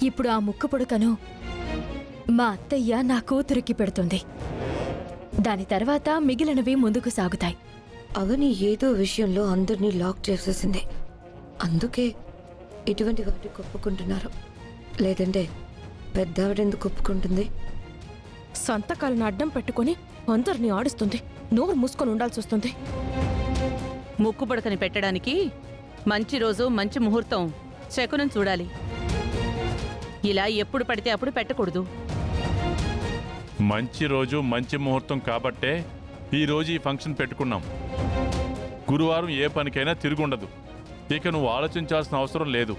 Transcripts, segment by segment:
ఇప్పుడు ఆ ముక్కు పుడకను మా అత్తయ్య నా కూతురికి పెడుతుంది. దాని తర్వాత మిగిలినవి ముందుకు సాగుతాయి. అవని ఏదో విషయంలో అందరినీ లాక్ చేసేసింది. అందుకే ఇటువంటి వాటికి ఒప్పుకుంటున్నారు. లేదంటే పెద్దావిడెందుకు ఒప్పుకుంటుంది? సంతకాలను అడ్డం పెట్టుకుని అందరినీ ఆడిస్తుంది. నోరు మూసుకొని ఉండాల్సి వస్తుంది. ముక్కు పుడకని పెట్టడానికి మంచి రోజు మంచి ముహూర్తం శకునం చూడాలి. ఇలా ఎప్పుడు పడితే అప్పుడు పెట్టకూడదు. మంచి రోజు మంచి ముహూర్తం కాబట్టే ఈరోజు ఈ ఫంక్షన్ పెట్టుకున్నాం. గురువారం ఏ పనికైనా తిరుగుండదు. ఇక నువ్వు ఆలోచించాల్సిన అవసరం లేదు.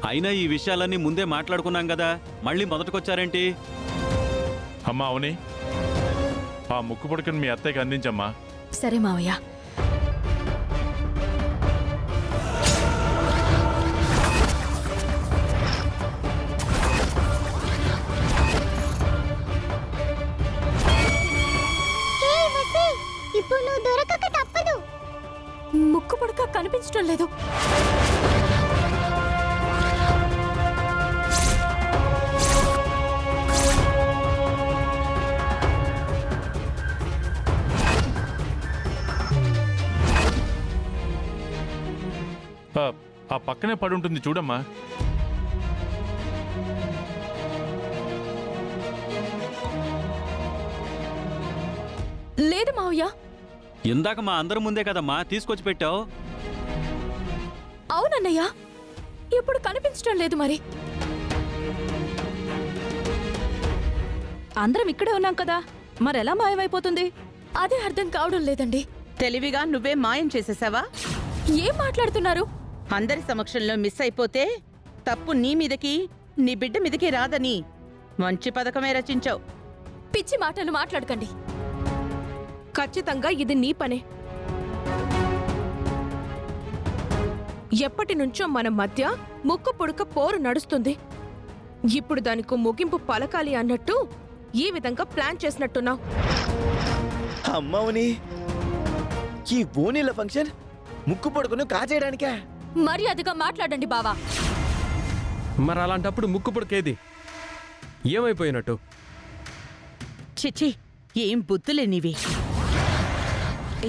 అయినా ఈ విషయాలన్నీ ముందే మాట్లాడుకున్నాం కదా, మళ్ళీ మొదటికొచ్చారేంటి? అమ్మా అవని, ఆ ముక్కు పుడకను మీ అత్తయ్యకి అందించమ్మా. సరే మావయ్య. ఇప్పుడు నువ్వు దొరకక తప్పదు. ముక్కు పుడక కనిపించడం లేదు. ఆ పక్కనే పడి ఉంటుంది చూడమ్మా. లేదు మావయ్య. ఇందాక మా అందరి ముందే కదమ్మా తీసుకొచ్చి పెట్టావు. అవునన్నయ్య, ఇప్పుడు కనిపించడం లేదు. మరి అందరం ఇక్కడే ఉన్నాం కదా, మరెలా మాయమైపోతుంది? అదే అర్థం కావడం లేదండి. తెలివిగా నువ్వే మాయం చేసేసావా? ఏం మాట్లాడుతున్నారు? అందరి సమక్షంలో మిస్ అయిపోతే తప్పు నీ మీదకి, నీ బిడ్డ మీదకి రాదని మంచి పథకమే రచించావు. పిచ్చి మాటలు మాట్లాడకండి. ఖచ్చితంగా ఇది నీ పనే. ఎప్పటి నుంచో మన మధ్య ముక్కు పుడక పోరు నడుస్తుంది. ఇప్పుడు దానికి ముగింపు పలకాలి అన్నట్టు ఈ విధంగా ప్లాన్ చేసినట్టున్నావు. అమ్మవుని, ఈ బోనీల ఫంక్షన్ ముక్కు పొడుకును కాజేయడానికా? మర్యాదగా మాట్లాడండి బావా. మరి అలాంటప్పుడు ముక్కు పుడకేది ఏమైపోయినట్టు? చిచి, ఏం బుద్ధులే నీవి.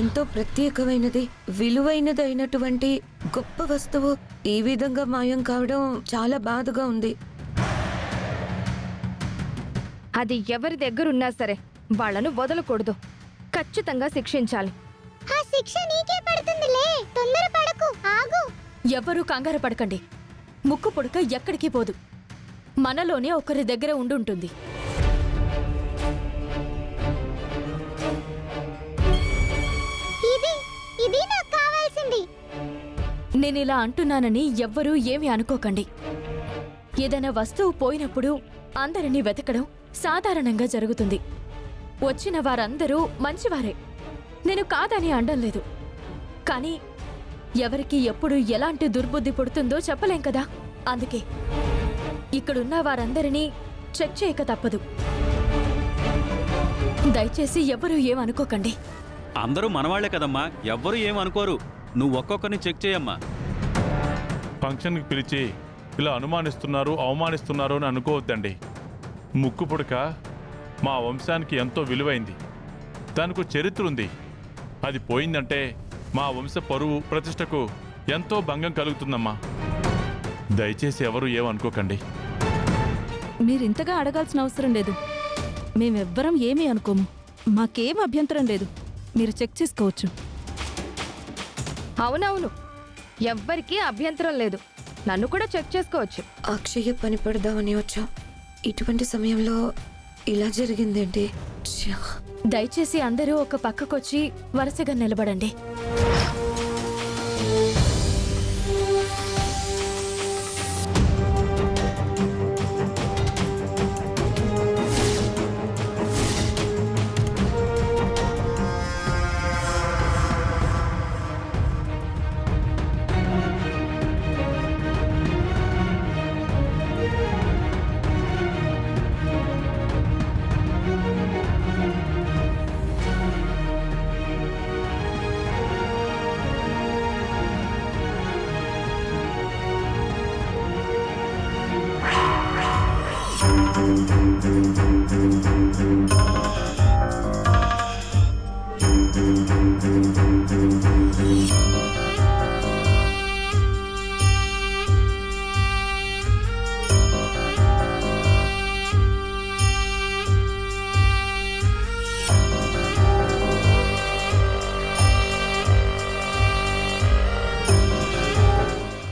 ఎంతో ప్రత్యేకమైనది, విలువైనది అయినటువంటి గొప్ప వస్తువు ఈ విధంగా మాయం కావడం చాలా బాధగా ఉంది. అది ఎవరి దగ్గరున్నా సరే వాళ్లను వదలకూడదు. ఖచ్చితంగా శిక్షించాలి. ఆ శిక్ష నీకే పడుతుందిలే, తొందర పడకు, ఆగు. ఎవ్వరూ కంగారు పడకండి. ముక్కు పుడక ఎక్కడికి పోదు. మనలోనే ఒకరి దగ్గర ఉండుంటుంది. ఇది నాకు కావాల్సింది. నేనిలా అంటున్నానని ఎవ్వరూ ఏమీ అనుకోకండి. ఏదైనా వస్తువు పోయినప్పుడు అందరినీ వెతకడం సాధారణంగా జరుగుతుంది. వచ్చిన వారందరూ మంచివారే, నేను కాదని అనడం లేదు. కానీ ఎవరికి ఎప్పుడు ఎలాంటి దుర్బుద్ధి పుడుతుందో చెప్పలేం కదా. అందుకే ఇక్కడున్న వారందరినీ చెక్ చేయక తప్పదు. దయచేసి ఎవరూ ఏమనుకోకండి. అందరూ మనవాళ్లే కదమ్మా, ఎవ్వరూ ఏమనుకోరు. నువ్వు ఒక్కొక్కరిని చెక్ చేయమ్మా. ఫంక్షన్కి పిలిచి ఇలా అనుమానిస్తున్నారు, అవమానిస్తున్నారు అని అనుకోవద్దండి. ముక్కు పుడక మా వంశానికి ఎంతో విలువైంది. దానికి చరిత్ర ఉంది. అది పోయిందంటే మా వంశ పరువు ప్రతిష్టకు ఎంతో భంగం కలుగుతుందమ్మా. దయచేసి ఎవరు ఏమనుకోకండి. మీరింతగా అడగాల్సిన అవసరం లేదు. మేమెవ్వరం ఏమీ అనుకోము. మాకేం అభ్యంతరం లేదు. మీరు చెక్ చేసుకోవచ్చు. అవునవును, ఎవ్వరికీ అభ్యంతరం లేదు. నన్ను కూడా చెక్ చేసుకోవచ్చు. అక్షయ పని పడదామని వచ్చాం. ఇటువంటి సమయంలో ఇలా జరిగిందేంటి? దయచేసి అందరూ ఒక పక్కకొచ్చి వరుసగా నిలబడండి.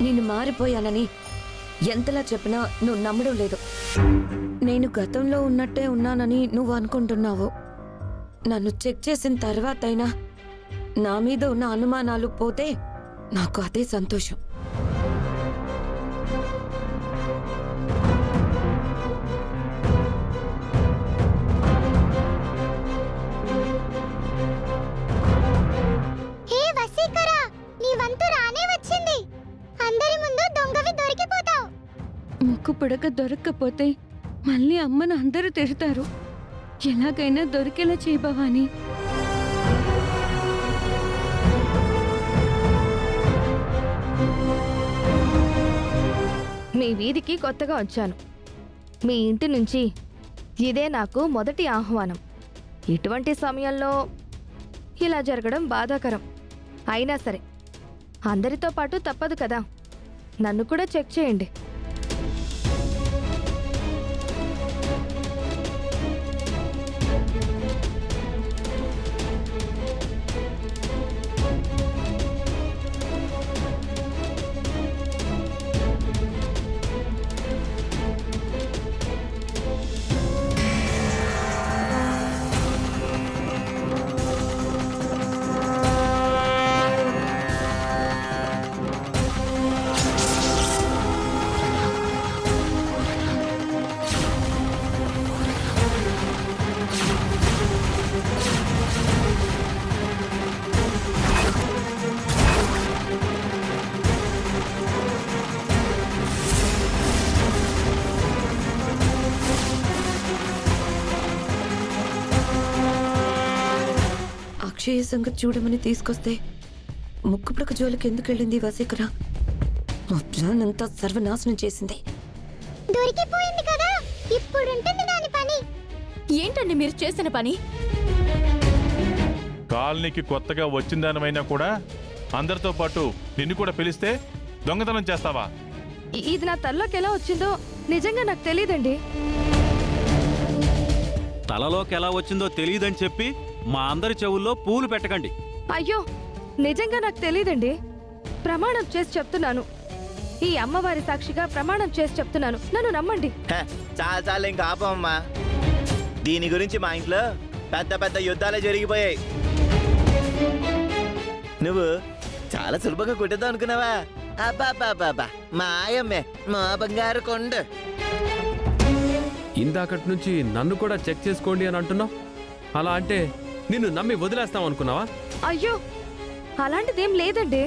నేను మారిపోయానని ఎంతలా చెప్పినా నువ్వు నమ్మడం లేదు. నేను గతంలో ఉన్నట్టే ఉన్నానని నువ్వు అనుకుంటున్నావు. నన్ను చెక్ చేసిన తర్వాతైనా నా మీద ఉన్న అనుమానాలు పోతే నాకు అదే సంతోషం. హే వసీకరా, నీ వంతు రానే వచ్చింది. అందరి ముందు దొంగవి దొరికిపోతావు. ముక్కు పుడక దొరక్కపోతే మళ్ళీ అమ్మను అందరూ తిడతారు. ఎలాగైనా దొరికేలా చేయి భవాని. మీ వీధికి కొత్తగా వచ్చాను. మీ ఇంటి నుంచి ఇదే నాకు మొదటి ఆహ్వానం. ఇటువంటి సమయంలో ఇలా జరగడం బాధాకరం. అయినా సరే అందరితో పాటు తప్పదు కదా, నన్ను కూడా చెక్ చేయండి. అక్షయ సంగతి చూడమని తీసుకొస్తే ముక్కుపుడక జోలికి ఎందుకు వెళ్ళింది వసీకరా? మా ప్లాన్ అంతా సర్వనాశనం చేసింది. దొరికిపోయింది కదా, ఇప్పుడుంటుంది దాని పని. ఏంటండి మీరు చేసిన పని? కాలనీకి కొత్తగా వచ్చిందానమైనా కూడా అందరితో పాటు నిన్ను కూడా పిలిస్తే దొంగతనం చేస్తావా? ఇది నా తల్లోకి ఎలా వచ్చిందో నిజంగా నాకు తెలియదండి. తలలోకి ఎలా వచ్చిందో తెలియదని చెప్పి మా అందరి చెవుల్లో పూలు పెట్టకండి. అయ్యో, నిజంగా నాకు తెలియదండి. ప్రమాణం చేసి చెప్తున్నాను. ఈ అమ్మవారి సాక్షిగా ప్రమాణం చేసి చెప్తున్నాను. నన్ను నమ్మండి. చాలా చాలా ఇంకా ఆపమ్మా. దీని గురించి మా ఇంట్లో పెద్ద పెద్ద యుద్ధాలే జరిగిపోయాయి. నువ్వు చాలా సులభంగా కొట్టేద్దాం అనుకున్నావా? అబ్బా మా ఆయమ్మే, మా బంగారు కొండ. ఇందాకటి నుంచి నన్ను కూడా చెక్ చేసుకోండి అని అంటున్నావు. అలా అంటే నిన్ను నమ్మి వదిలేస్తాం అనుకున్నావా? అయ్యో, అలాంటిదేం లేదండి.